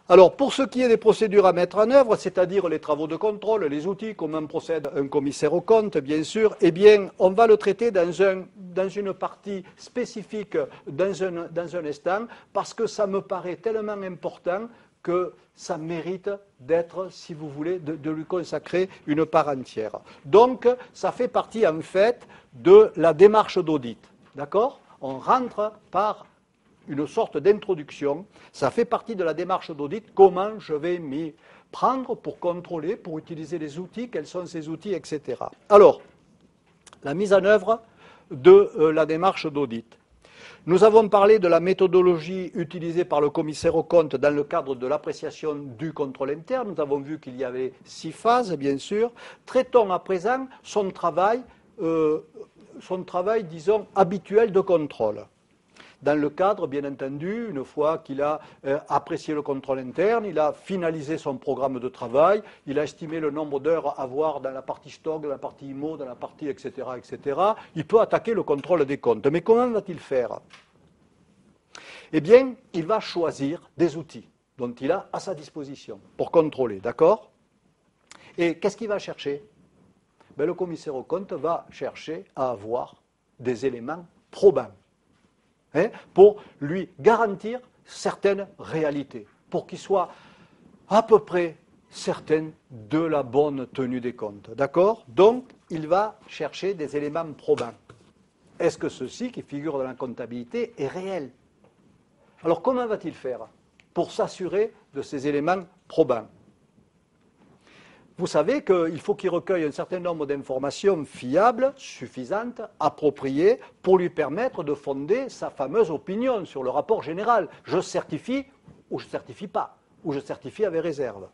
Alors, pour ce qui est des procédures à mettre en œuvre, c'est-à-dire les travaux de contrôle, les outils, comment procède un commissaire aux comptes, bien sûr, eh bien, on va le traiter dans une partie spécifique, dans un instant, parce que ça me paraît tellement important que ça mérite d'être, si vous voulez, de lui consacrer une part entière. Donc, ça fait partie, en fait, de la démarche d'audit. D'accord ? On rentre par une sorte d'introduction, ça fait partie de la démarche d'audit, comment je vais m'y prendre pour contrôler, pour utiliser les outils, quels sont ces outils, etc. Alors, la mise en œuvre de la démarche d'audit. Nous avons parlé de la méthodologie utilisée par le commissaire aux comptes dans le cadre de l'appréciation du contrôle interne. Nous avons vu qu'il y avait 6 phases, bien sûr. Traitons à présent son travail, disons, habituel de contrôle. Dans le cadre, bien entendu, une fois qu'il a apprécié le contrôle interne, il a finalisé son programme de travail, il a estimé le nombre d'heures à avoir dans la partie stock, dans la partie IMO, dans la partie etc., etc., il peut attaquer le contrôle des comptes. Mais comment va-t-il faire? Eh bien, il va choisir des outils dont il a à sa disposition pour contrôler, d'accord? Et qu'est-ce qu'il va chercher? Ben, le commissaire aux comptes va chercher à avoir des éléments probants, pour lui garantir certaines réalités, pour qu'il soit à peu près certain de la bonne tenue des comptes. D'accord? Donc, il va chercher des éléments probants. Est-ce que ceci, qui figure dans la comptabilité, est réel? Alors, comment va-t-il faire pour s'assurer de ces éléments probants? Vous savez qu'il faut qu'il recueille un certain nombre d'informations fiables, suffisantes, appropriées, pour lui permettre de fonder sa fameuse opinion sur le rapport général. Je certifie ou je ne certifie pas, ou je certifie avec réserve.